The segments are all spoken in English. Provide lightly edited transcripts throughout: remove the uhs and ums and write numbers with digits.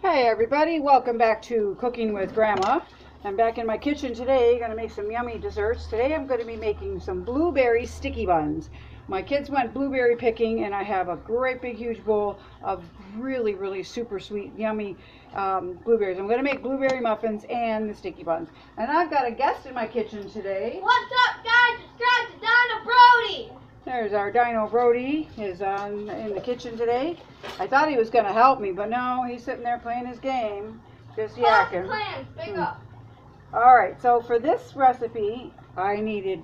Hey everybody, welcome back to Cooking with Grandma. I'm back in my kitchen today, going to make some yummy desserts. Today I'm going to be making some blueberry sticky buns. My kids went blueberry picking and I have a great big huge bowl of really super sweet yummy blueberries. I'm going to make blueberry muffins and the sticky buns. And I've got a guest in my kitchen today. What's up guys, it's Dino Brody! There's our Dino Brody is in the kitchen today. I thought he was going to help me, but no, he's sitting there playing his game, just yakking. Plans, big up. Alright, so for this recipe, I needed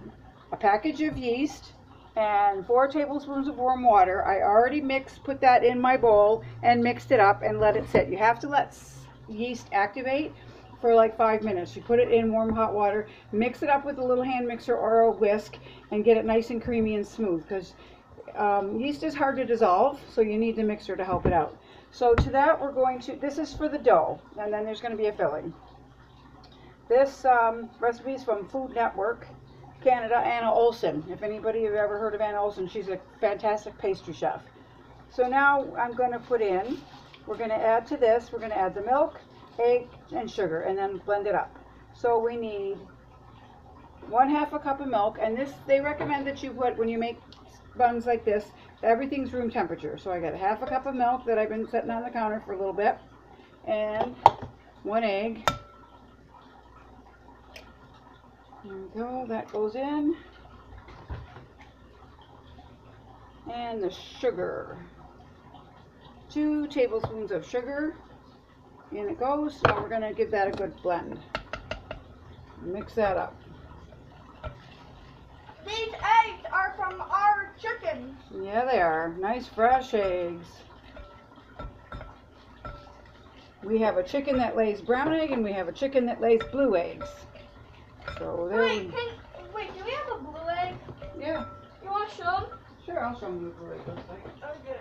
a package of yeast and 4 tablespoons of warm water. I already put that in my bowl and mixed it up and let it sit. You have to let yeast activate for like 5 minutes. You put it in warm hot water, mix it up with a little hand mixer or a whisk, and get it nice and creamy and smooth, because yeast is hard to dissolve, so you need the mixer to help it out. So to that we're going to, this is for the dough, and then there's going to be a filling. This recipe is from Food Network Canada, Anna Olson. If anybody have ever heard of Anna Olson, she's a fantastic pastry chef. So now I'm going to put in, we're going to add to this, we're going to add the milk, egg, and sugar, and then blend it up. So we need 1/2 a cup of milk, and this, they recommend that you put, when you make buns like this, everything's room temperature. So I got 1/2 a cup of milk that I've been setting on the counter for a little bit, and 1 egg. There we go, that goes in. And the sugar. 2 tablespoons of sugar. In it goes. Now we're going to give that a good blend. Mix that up. These eggs are from our chickens. Yeah, they are. Nice fresh eggs. We have a chicken that lays brown egg and we have a chicken that lays blue eggs. So there wait, do we have a blue egg? Yeah. You want to show them? Sure, I'll show them the blue egg looks like. Okay.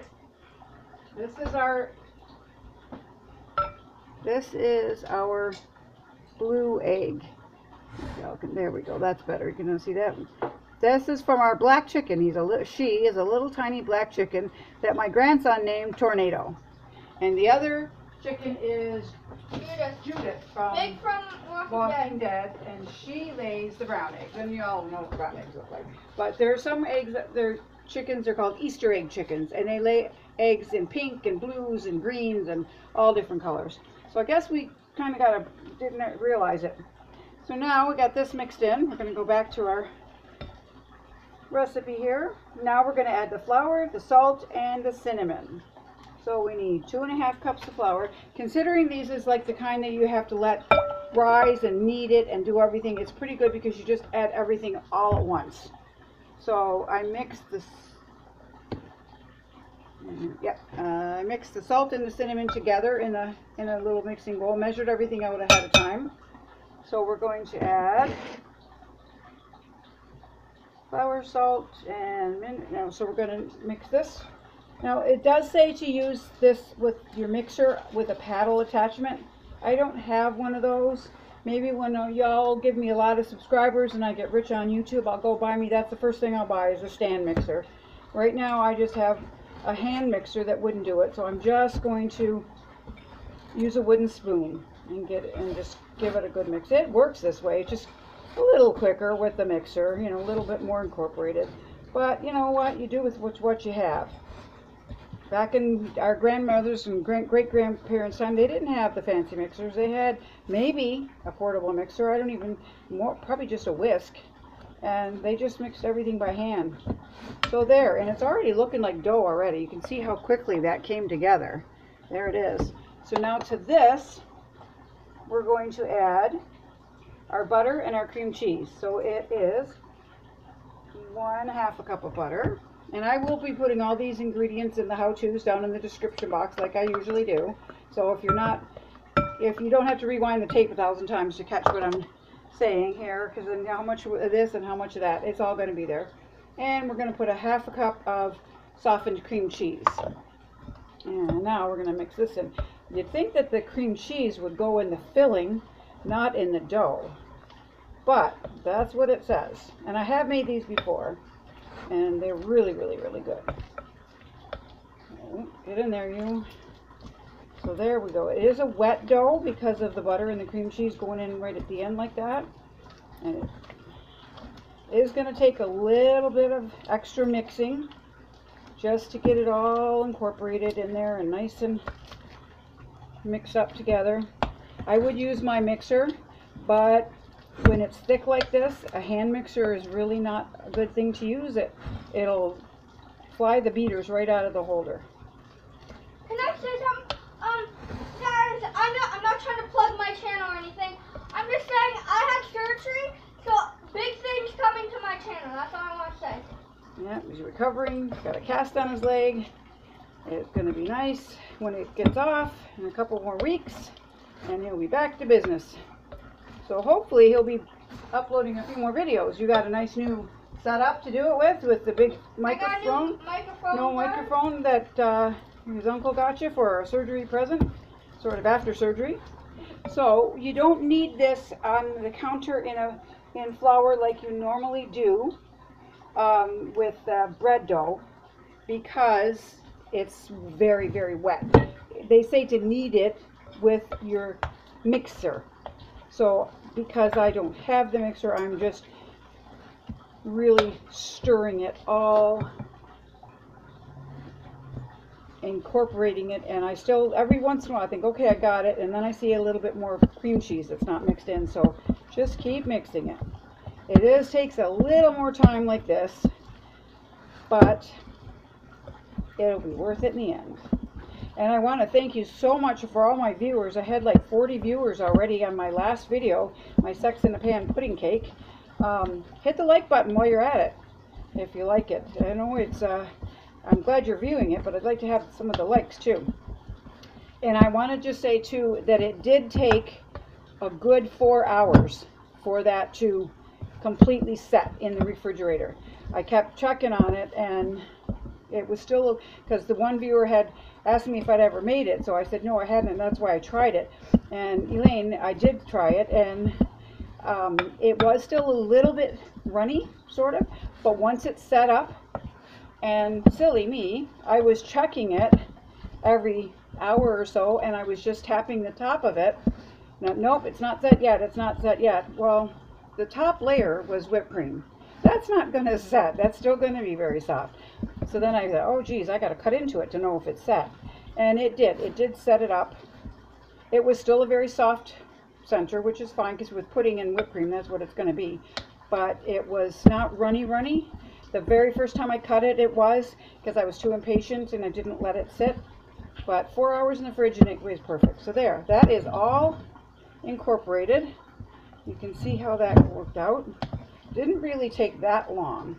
This is our blue egg. There we go. That's better. You can see that. This is from our black chicken. She is a little tiny black chicken that my grandson named Tornado. And the other chicken is Judith from Walking Dead, and she lays the brown eggs. And you all know what brown eggs look like. But there are some eggs that chickens are called Easter egg chickens, and they lay eggs in pink and blues and greens and all different colors. So I guess we kind of didn't realize it. So now we got this mixed in. We're going to go back to our recipe here. Now we're going to add the flour, the salt, and the cinnamon. So we need 2½ cups of flour. Considering these is like the kind that you have to let rise and knead it and do everything, it's pretty good because you just add everything all at once. So I mixed this. I mixed the salt and the cinnamon together in a little mixing bowl. Measured everything out ahead of time. So we're going to add flour, salt, and so we're going to mix this. Now it does say to use this with your mixer with a paddle attachment. I don't have one of those. Maybe when y'all give me a lot of subscribers and I get rich on YouTube, I'll go buy me. That's the first thing I'll buy is a stand mixer. Right now I just have a hand mixer that wouldn't do it, so I'm just going to use a wooden spoon and just give it a good mix. It works this way. It's just a little quicker with the mixer, a little bit more incorporated. But you know what? You do with what you have. Back in our grandmothers and great-grandparents' time, they didn't have the fancy mixers. They had maybe a portable mixer. Probably just a whisk. And they just mixed everything by hand. So there, and it's already looking like dough already. You can see how quickly that came together. There it is. So now to this, we're going to add our butter and our cream cheese. So it is 1/2 a cup of butter. And I will be putting all these ingredients in the how-tos down in the description box like I usually do. So if you don't have to rewind the tape 1,000 times to catch what I'm saying here, because then how much of this and how much of that, it's all going to be there. And we're going to put 1/2 a cup of softened cream cheese. And now we're going to mix this in. You'd think that the cream cheese would go in the filling, not in the dough. But that's what it says. And I have made these before. And they're really good. Get in there, you. So there we go. It is a wet dough because of the butter and the cream cheese going in right at the end like that. And it is going to take a little bit of extra mixing just to get it all incorporated in there and nice and mixed up together. I would use my mixer, but when it's thick like this, a hand mixer is really not a good thing to use. It'll fly the beaters right out of the holder. Can I say something? Guys, I'm not trying to plug my channel or anything. I'm just saying I had surgery, so big things coming to my channel. That's all I want to say. Yeah, he's recovering. He's got a cast on his leg. It's going to be nice when it gets off in a couple more weeks, and he'll be back to business. So hopefully he'll be uploading a few more videos. You got a nice new setup to do it with the big microphone. I got a new microphone. No microphone that his uncle got you for a surgery present, sort of after surgery. So you don't need this on the counter in flour like you normally do with bread dough, because it's very, very wet. They say to knead it with your mixer. So because I don't have the mixer, I'm just really stirring it all, incorporating it, and I still, every once in a while, I think, okay, I got it, and then I see a little bit more cream cheese that's not mixed in, so just keep mixing it. It takes a little more time like this, but it'll be worth it in the end. And I want to thank you so much for all my viewers. I had like 40 viewers already on my last video, my Sex in the Pan pudding cake. Hit the like button while you're at it, if you like it. I know it's, I'm glad you're viewing it, but I'd like to have some of the likes too. And I want to just say too that it did take a good 4 hours for that to completely set in the refrigerator. I kept checking on it, and it was still, because the one viewer had asked me if I'd ever made it, so I said no, I hadn't, and that's why I tried it. And Elaine, I did try it, and it was still a little bit runny, sort of, but once it's set up, and silly me, I was checking it every hour or so, and I was just tapping the top of it. Now, nope, it's not set yet, it's not set yet. Well, the top layer was whipped cream. That's not going to set, that's still going to be very soft. So then I thought, oh geez, I got to cut into it to know if it's set. And it did set it up. It was still a very soft center, which is fine, because with pudding and whipped cream, that's what it's going to be. But it was not runny. The very first time I cut it, it was, because I was too impatient and I didn't let it sit. But 4 hours in the fridge and it was perfect. So there, that is all incorporated. You can see how that worked out. Didn't really take that long.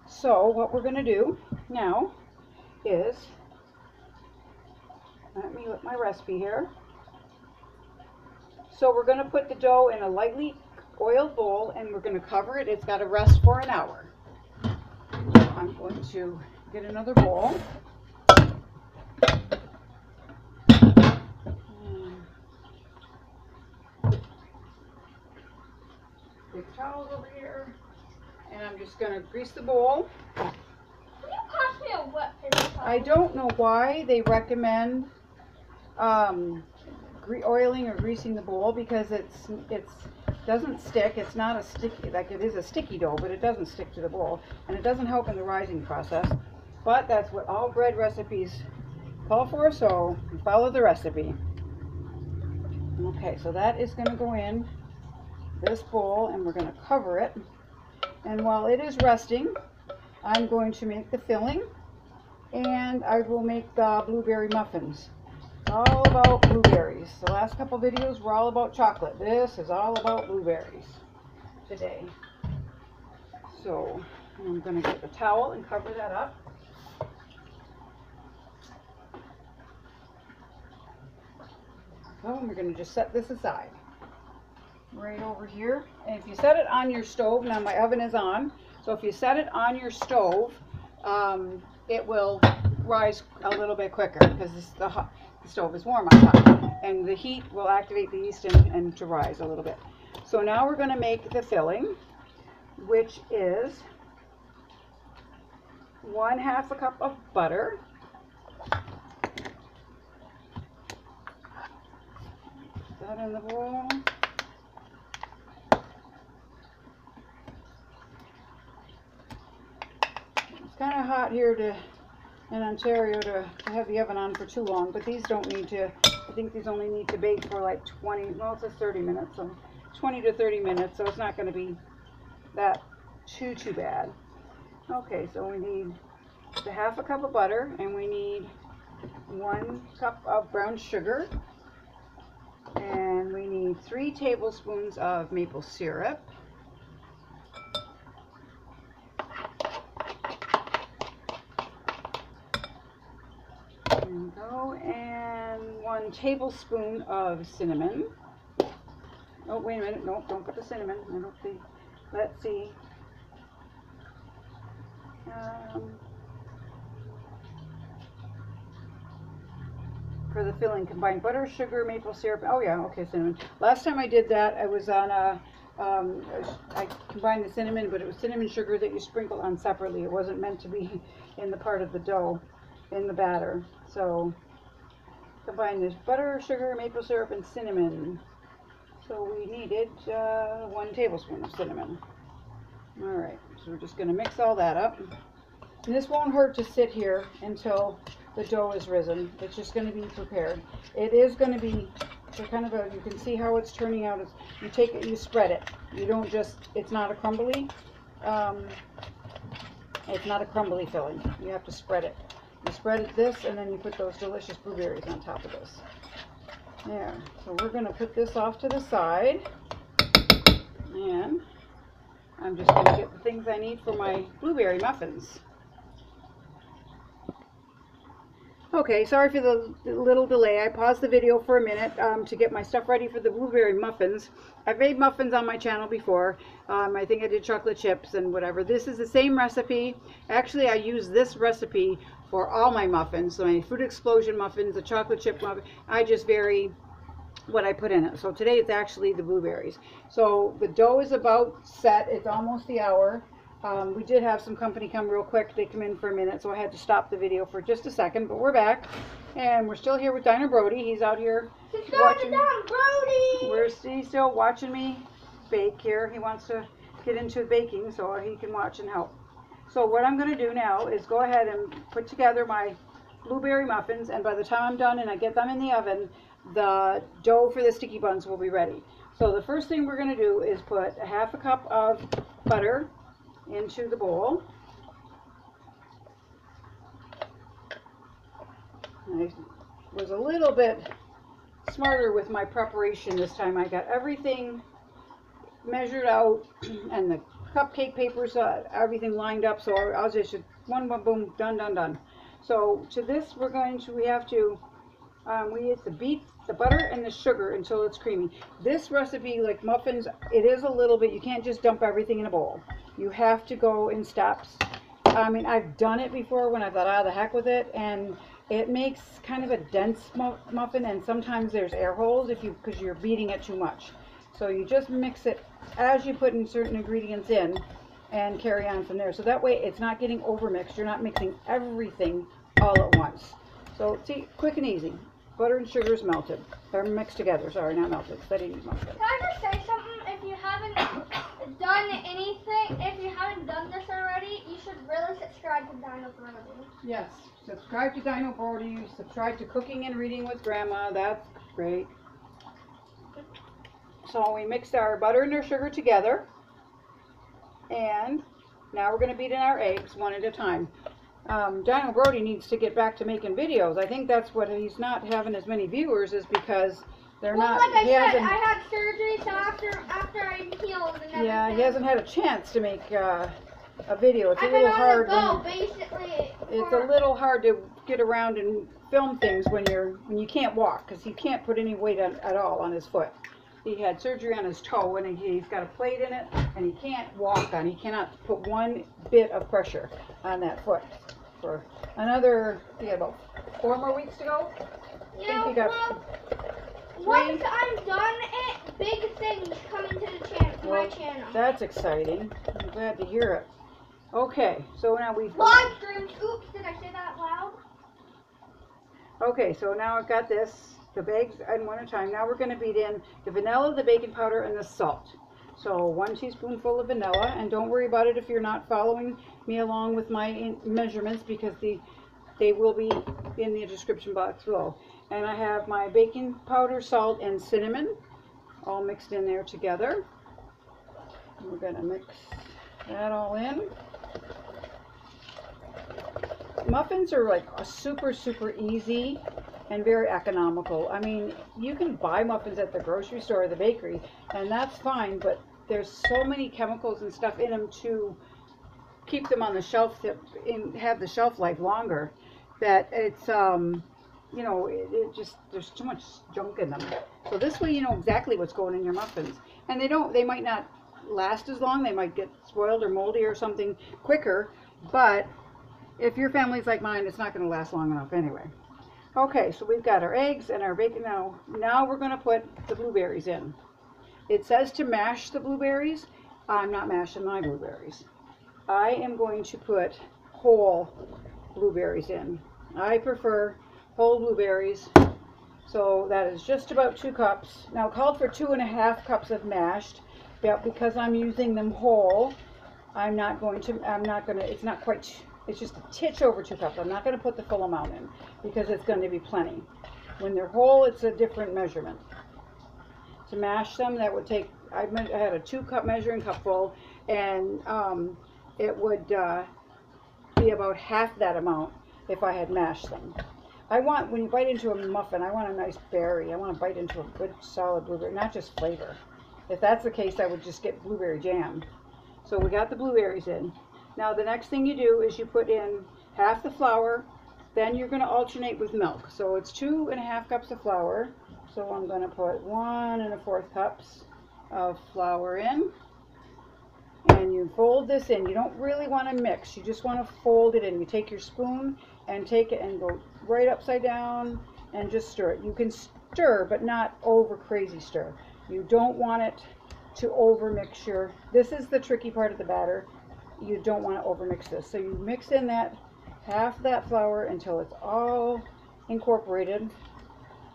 So what we're going to do now is, let me look my recipe here. So we're going to put the dough in a lightly oiled bowl, and we're going to cover it. It's got to rest for an hour. I'm going to get another bowl. Big towels over here. And I'm just going to grease the bowl. Can you pass me a wet paper towel? I don't know why they recommend oiling or greasing the bowl, because it doesn't stick. It's not a sticky, like it is a sticky dough, but it doesn't stick to the bowl, and it doesn't help in the rising process. But that's what all bread recipes call for, so follow the recipe. Okay, so that is going to go in this bowl, and we're going to cover it. And while it is resting, I'm going to make the filling, and I will make the blueberry muffins. It's all about blueberries. The last couple videos were all about chocolate. This is all about blueberries today. So I'm going to get the towel and cover that up. So we're going to just set this aside right over here. And if you set it on your stove, now my oven is on, so if you set it on your stove, it will rise a little bit quicker, because the stove is warm on top, and the heat will activate the yeast and to rise a little bit. So now we're going to make the filling, which is 1/2 a cup of butter, in the bowl. It's kind of hot here in Ontario to have the oven on for too long, but these don't need to. I think these only need to bake for like 20, well, it says 30 minutes, so 20 to 30 minutes, so it's not going to be that too bad. Okay, so we need the half a cup of butter, and we need 1 cup of brown sugar, and we need 3 tablespoons of maple syrup. There we go, and 1 tablespoon of cinnamon. Oh, wait a minute, no, don't put the cinnamon. I don't see. Let's see. For the filling, combine butter, sugar, maple syrup. Oh yeah, okay, cinnamon. Last time I did that, I was on a, I combined the cinnamon, but it was cinnamon sugar that you sprinkled on separately. It wasn't meant to be in the part of the dough, in the batter. So combine this butter, sugar, maple syrup, and cinnamon. So we needed 1 tablespoon of cinnamon. All right, so we're just going to mix all that up. And this won't hurt to sit here until the dough is risen. It's just going to be prepared. It is going to be kind of a, you can see how it's turning out. You take it, you spread it. You don't just, it's not a crumbly, it's not a crumbly filling. You have to spread it. You spread it this, and then you put those delicious blueberries on top of this. There, so we're going to put this off to the side, and I'm just going to get the things I need for my blueberry muffins. Okay, sorry for the little delay. I paused the video for a minute to get my stuff ready for the blueberry muffins. I've made muffins on my channel before. I think I did chocolate chips and whatever. This is the same recipe. Actually, I use this recipe for all my muffins. So my fruit explosion muffins, the chocolate chip muffin, I just vary what I put in it. So today it's actually the blueberries. So the dough is about set. It's almost the hour. We did have some company come real quick. They come in for a minute, so I had to stop the video for just a second. But we're back, and we're still here with Dino Brody. He's out here watching. He's still watching me bake here. He wants to get into baking so he can watch and help. So what I'm going to do now is go ahead and put together my blueberry muffins, and by the time I'm done and I get them in the oven, the dough for the sticky buns will be ready. So the first thing we're going to do is put a half a cup of butter into the bowl. I was a little bit smarter with my preparation this time. I got everything measured out and the cupcake papers, everything lined up, so I'll just one boom, done. So to this we have to beat the butter and the sugar until it's creamy. This recipe, like muffins, it is a little bit, you can't just dump everything in a bowl. You have to go in steps. I mean, I've done it before when I thought, the heck with it, and it makes kind of a dense muffin, and sometimes there's air holes because you're beating it too much. So you just mix it as you put in certain ingredients in and carry on from there. So that way it's not getting overmixed. You're not mixing everything all at once. So see, quick and easy. Butter and sugar is melted. They're mixed together. Sorry, not melted. I didn't use melted. Can I just say something? If you haven't done anything, if you haven't done this already, you should really subscribe to Dino Brody. Yes, subscribe to Dino Brody. Subscribe to Cooking and Reading with Grandma. That's great. So we mixed our butter and our sugar together, and now we're going to beat in our eggs one at a time. Dino Brody needs to get back to making videos. I think that's what he's not having as many viewers is because they're not. Like I said, I had surgery, so after I healed and everything. Yeah, he hasn't had a chance to make a video. It's a little hard. It's a little hard to get around and film things when you can't walk, because he can't put any weight at all on his foot. He had surgery on his toe, and he's got a plate in it, and he can't walk on. He cannot put one bit of pressure on that foot for another. He had about 4 more weeks to go. Once I'm done it, big things coming to my channel. That's exciting. I'm glad to hear it. Okay, so now we've live streams. Oops, did I say that loud? Okay, so now I've got this the eggs in one at a time. Now we're going to beat in the vanilla, the baking powder, and the salt. So 1 teaspoonful of vanilla, and don't worry about it if you're not following me along with my measurements, because they will be in the description box below. And I have my baking powder, salt, and cinnamon all mixed in there together. And we're going to mix that all in. Muffins are like a super easy and very economical. I mean, you can buy muffins at the grocery store or the bakery, and that's fine, but there's so many chemicals and stuff in them to keep them on the shelf and have the shelf life longer, that it's you know, it just, there's too much junk in them. So this way you know exactly what's going in your muffins, and they might not last as long, they might get spoiled or moldy or something quicker, but if your family's like mine, it's not going to last long enough anyway. Okay, so we've got our eggs and our bacon. Now we're going to put the blueberries in. It says to mash the blueberries. I'm not mashing my blueberries. I am going to put whole blueberries in. I prefer whole blueberries. So that is just about 2 cups. Now it called for 2.5 cups of mashed. But because I'm using them whole, it's not quite, it's just a titch over 2 cups. I'm not going to put the full amount in because it's going to be plenty. When they're whole, it's a different measurement. To mash them, that would take, I had a 2-cup measuring cup full, and it would be about half that amount if I had mashed them. When you bite into a muffin, I want a nice berry. I want to bite into a good solid blueberry, not just flavor. If that's the case, I would just get blueberry jam. So we got the blueberries in. Now the next thing you do is you put in half the flour, then you're going to alternate with milk. So it's 2.5 cups of flour. So I'm going to put 1 1/4 cups of flour in. And you fold this in. You don't really want to mix. You just want to fold it in. You take your spoon and take it and go right upside down and just stir it. You can stir, but not over crazy stir. You don't want it to over mix this is the tricky part of the batter. You don't want to over mix this. So you mix in that half that flour until it's all incorporated.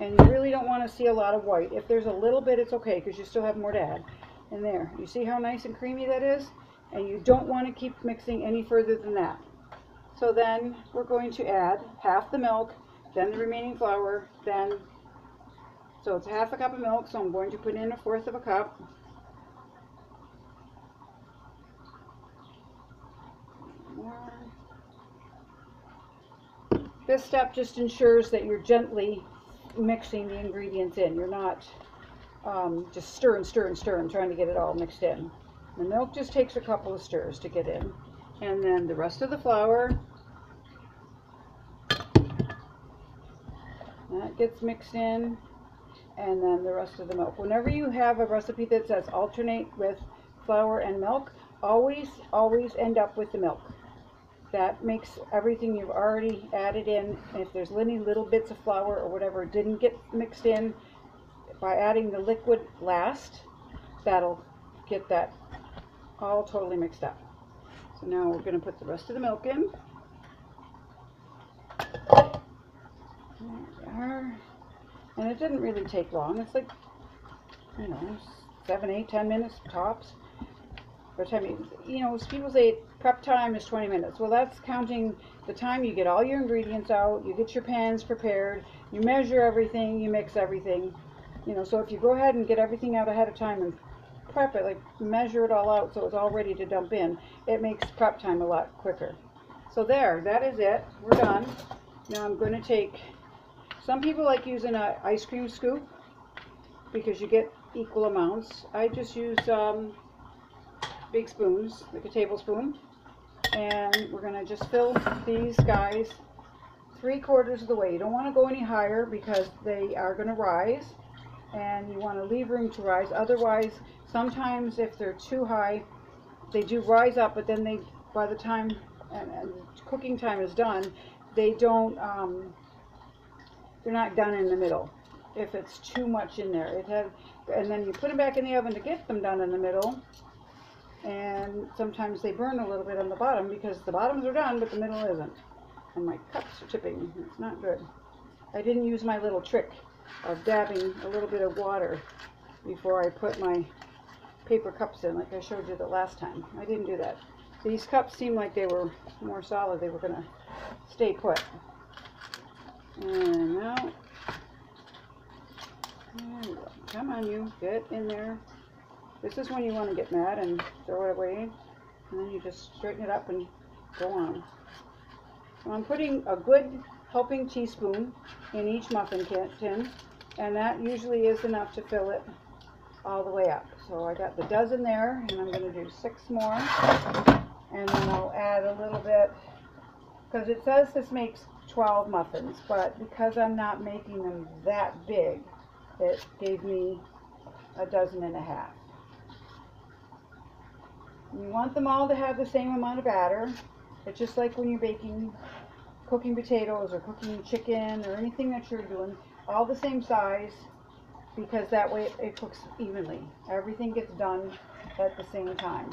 And you really don't want to see a lot of white. If there's a little bit, it's okay, because you still have more to add. And there, you see how nice and creamy that is? And you don't want to keep mixing any further than that. So then we're going to add half the milk, then the remaining flour, so it's 1/2 cup of milk, so I'm going to put in 1/4 cup. This step just ensures that you're gently mixing the ingredients in. You're not just stir and trying to get it all mixed in. The milk just takes a couple of stirs to get in. And then the rest of the flour, that gets mixed in, and then the rest of the milk. Whenever you have a recipe that says alternate with flour and milk, always end up with the milk. That makes everything you've already added in, and if there's any little bits of flour or whatever didn't get mixed in, by adding the liquid last, that'll get that all totally mixed up. So now we're going to put the rest of the milk in. There we are. And it didn't really take long. It's like, 7, 8, 10 minutes tops. By the time people say prep time is 20 minutes. Well, that's counting the time you get all your ingredients out, you get your pans prepared, you measure everything, you mix everything. So if you go ahead and get everything out ahead of time and prep it, like measure it all out so it's all ready to dump in, it makes prep time a lot quicker. So there, that is it. We're done. Now I'm going to take, some people like using an ice cream scoop because you get equal amounts. I just use big spoons, like a tablespoon, and we're going to just fill these guys 3/4 of the way. You don't want to go any higher because they are going to rise, and you want to leave room to rise. Otherwise, sometimes if they're too high, they do rise up, but then by the time and cooking time is done, they're not done in the middle if it's too much in there. And then you put them back in the oven to get them done in the middle, and sometimes they burn a little bit on the bottom because the bottoms are done but the middle isn't. And my cups are tipping. It's not good. I didn't use my little trick of dabbing a little bit of water before I put my paper cups in, like I showed you the last time. I didn't do that. These cups seemed like they were more solid. They were going to stay put. And now, there we go. Come on, you, get in there. This is when you want to get mad and throw it away. And then you just straighten it up and go on. So I'm putting a good helping teaspoon in each muffin tin, and that usually is enough to fill it all the way up. So I got the dozen there, and I'm going to do 6 more, and then I'll add a little bit, because it says this makes 12 muffins, but because I'm not making them that big, it gave me a dozen and a half. You want them all to have the same amount of batter. It's just like when you're cooking potatoes or cooking chicken or anything that you're doing, all the same size, because that way it cooks evenly. Everything gets done at the same time.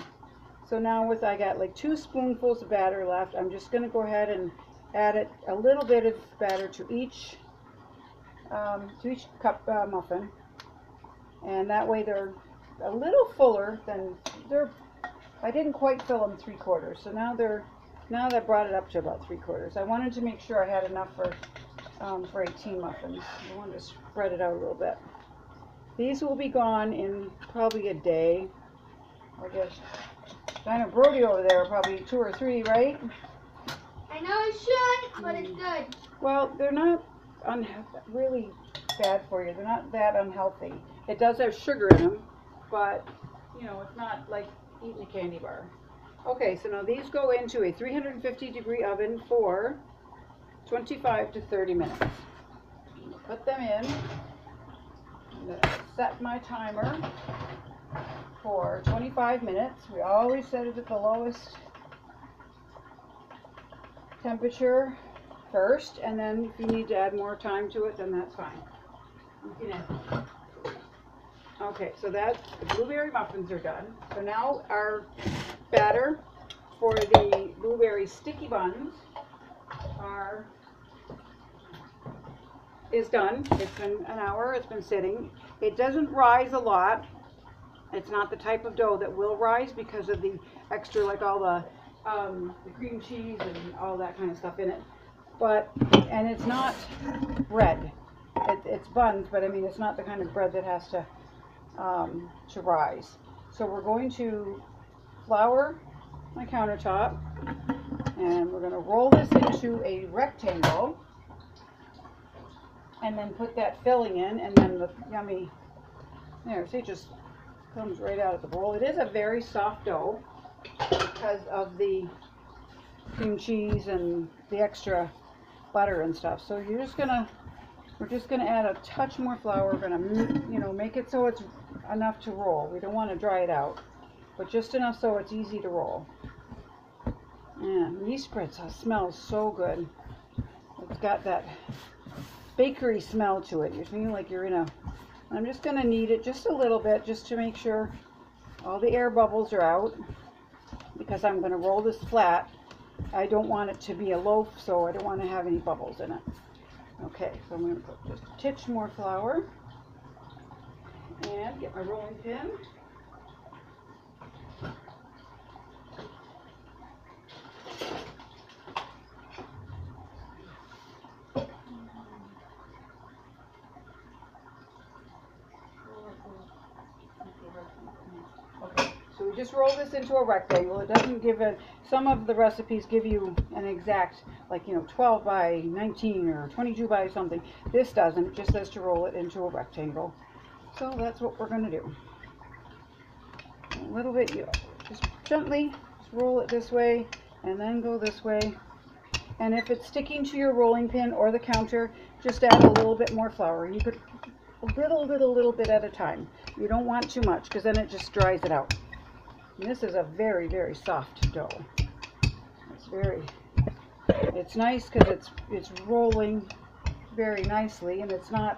So now I got like 2 spoonfuls of batter left. I'm just going to go ahead and add a little bit of batter to each cup muffin, and that way they're a little fuller than I didn't quite fill them 3/4, so now that brought it up to about 3/4. I wanted to make sure I had enough for 18 muffins. I wanted to spread it out a little bit. These will be gone in probably a day. I guess I know Brody over there probably 2 or 3, right? I know it shouldn't, but it's good. Well, they're not really bad for you. They're not that unhealthy. It does have sugar in them, but you know, it's not like eating a candy bar. Okay, so now these go into a 350-degree oven for 25 to 30 minutes. Put them in. I'm going to set my timer for 25 minutes. We always set it at the lowest temperature first, and then if you need to add more time to it, then that's fine. You can add. Okay, so the blueberry muffins are done. So now our batter for the blueberry sticky buns is done. It's been an hour, it's been sitting. It doesn't rise a lot. It's not the type of dough that will rise because of the extra, like all the cream cheese and all that kind of stuff in it. And it's not bread. It's buns, but I mean, it's not the kind of bread that has to rise. So we're going to flour my countertop, and we're going to roll this into a rectangle, and then put that filling in, and then the yummy, there, see, it just comes right out of the bowl. It is a very soft dough because of the cream cheese and the extra butter and stuff. So we're just gonna add a touch more flour. We're gonna, make it so it's enough to roll. We don't want to dry it out, but just enough so it's easy to roll. And yeast spreads smells so good. It's got that bakery smell to it. You feel like you're in a. I'm just gonna knead it just a little bit, just to make sure all the air bubbles are out, because I'm gonna roll this flat. I don't want it to be a loaf, so I don't want to have any bubbles in it. Okay, so I'm going to put just a titch more flour and get my rolling pin. Okay, so we just roll this into a rectangle. It doesn't give it, some of the recipes give you an exact, like, 12 by 19 or 22 by something. This doesn't. It just says to roll it into a rectangle. So that's what we're going to do. A little bit, just gently just roll it this way and then go this way. And if it's sticking to your rolling pin or the counter, just add a little bit more flour. You could a little bit at a time. You don't want too much, because then it just dries it out. And this is a very, very soft dough. It's nice because it's rolling very nicely, and it's not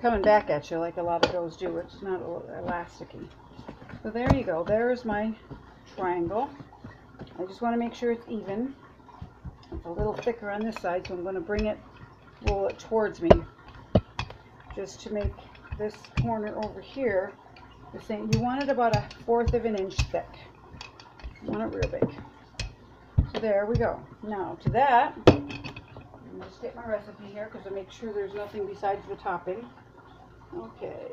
coming back at you like a lot of doughs do. It's not elasticy. So there you go. There's my triangle. I just want to make sure it's even. It's a little thicker on this side, so I'm going to roll it towards me. just to make this corner over here the same. You want it about 1/4 of an inch thick. You want it real big. So there we go. Now to that, I'm just get my recipe here because I make sure there's nothing besides the topping. Okay.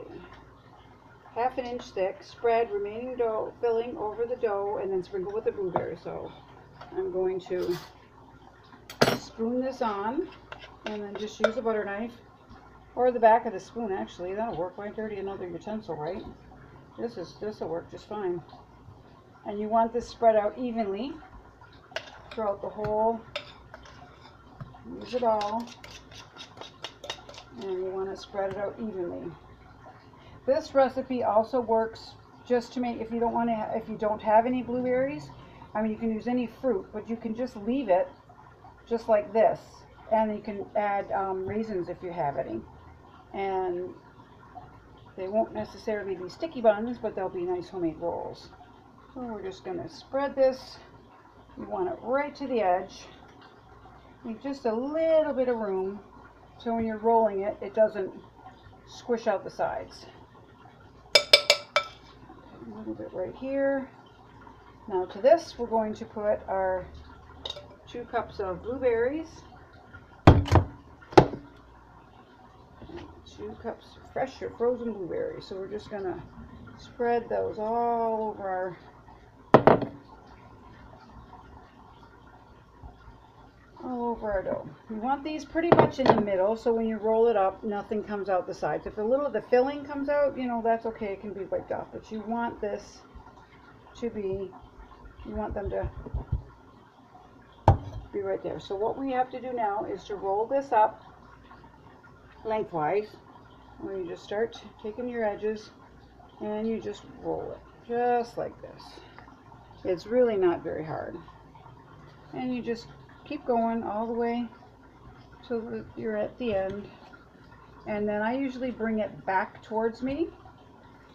1/2 an inch thick, spread remaining dough filling over the dough and then sprinkle with the blueberries. So I'm going to spoon this on and then just use a butter knife or the back of the spoon. Actually, that'll work. Why dirty another utensil, right? This will work just fine. And you want this spread out evenly throughout the whole. Use it all, and you want to spread it out evenly. This recipe also works just to make, if you don't have any blueberries, I mean you can use any fruit, but you can just leave it just like this, and you can add raisins if you have any, and they won't necessarily be sticky buns, but they'll be nice homemade rolls. So we're just going to spread this. You want it right to the edge. Leave just a little bit of room so when you're rolling it, it doesn't squish out the sides. A little bit right here. Now to this, we're going to put our 2 cups of blueberries, 2 cups of fresh or frozen blueberries. So we're just going to spread those all over our dough. You want these pretty much in the middle, so when you roll it up, nothing comes out the sides. If a little of the filling comes out, you know, that's okay, it can be wiped off. But you want this to be, you want them to be right there. So what we have to do now is to roll this up lengthwise, where you just start taking your edges and you just roll it, just like this. It's really not very hard. And you just keep going all the way so that you're at the end, and then I usually bring it back towards me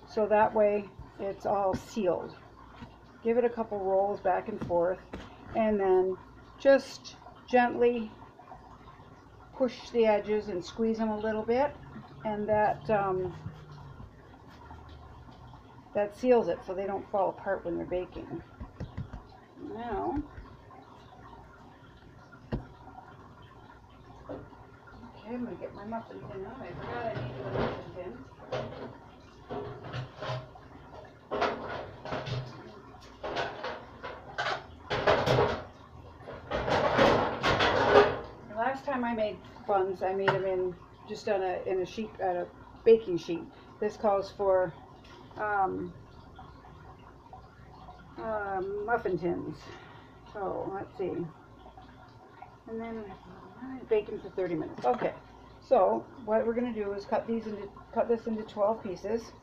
so that way it's all sealed. Give it a couple rolls back and forth, and then just gently push the edges and squeeze them a little bit, and that seals it so they don't fall apart when they're baking. Now I'm going to get my muffin tin out. I forgot I needed a muffin tin. The last time I made buns, I made them in just on a baking sheet. This calls for muffin tins. So let's see. And then baking for 30 minutes. Okay, so what we're going to do is cut this into 12 pieces.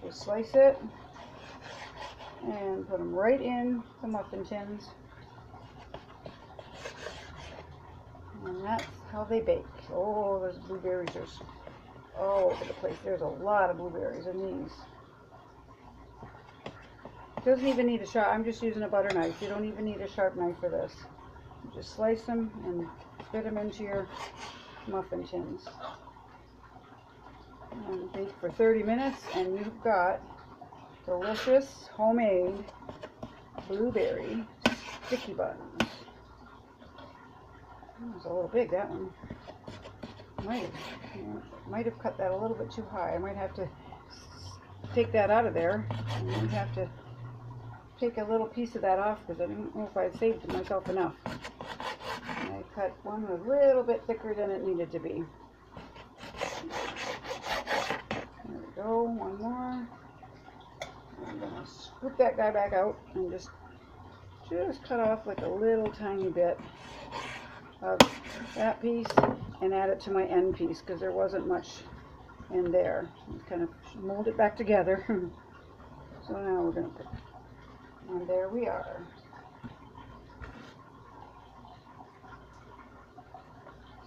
Just slice it and put them right in the muffin tins. And that's how they bake. Oh, those blueberries are all over the place. There's a lot of blueberries in these. Doesn't even need a sharp. I'm just using a butter knife. You don't even need a sharp knife for this. Just slice them and fit them into your muffin tins. And bake for 30 minutes, and you've got delicious homemade blueberry sticky buns. Oh, it's a little big, that one. Might have cut that a little bit too high. I might have to take that out of there. I might have to take a little piece of that off because I don't know if I saved myself enough. And I cut one a little bit thicker than it needed to be. There we go, one more. I'm going to scoop that guy back out and just cut off like a little tiny bit of that piece and add it to my end piece because there wasn't much in there. Just kind of mold it back together. So now we're going to put, and there we are.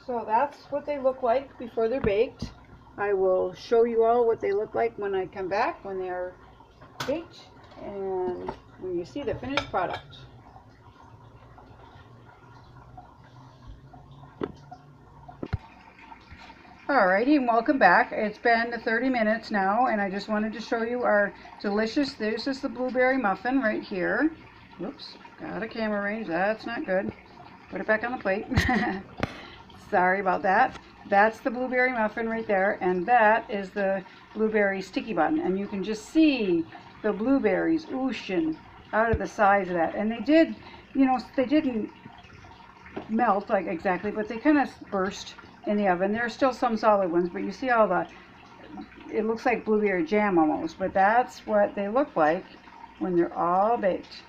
So that's what they look like before they're baked. I will show you all what they look like when I come back, when they are baked, and when you see the finished product. Alrighty, and welcome back. It's been 30 minutes now, and I just wanted to show you our delicious, this is the blueberry muffin right here. Whoops, got a camera range, that's not good. Put it back on the plate. Sorry about that. That's the blueberry muffin right there, and that is the blueberry sticky bun. And you can just see the blueberries oozing out of the sides of that. And they did, you know, they didn't melt like exactly, but they kind of burst in the oven. There are still some solid ones, but you see all the, it looks like blueberry jam almost, but that's what they look like when they're all baked.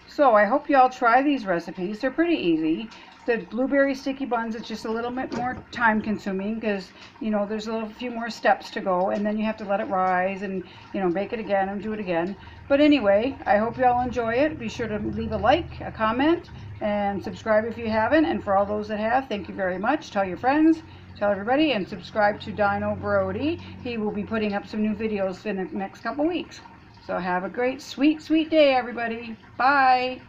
So I hope you all try these recipes. They're pretty easy. The blueberry sticky buns, it's just a little bit more time consuming because, you know, there's a few more steps to go, and then you have to let it rise and, you know, bake it again and do it again. But anyway, I hope you all enjoy it. Be sure to leave a like, a comment, and subscribe if you haven't. And for all those that have, thank you very much. Tell your friends, tell everybody, and subscribe to Dino Brody. He will be putting up some new videos in the next couple weeks. So have a great, sweet, sweet day, everybody. Bye.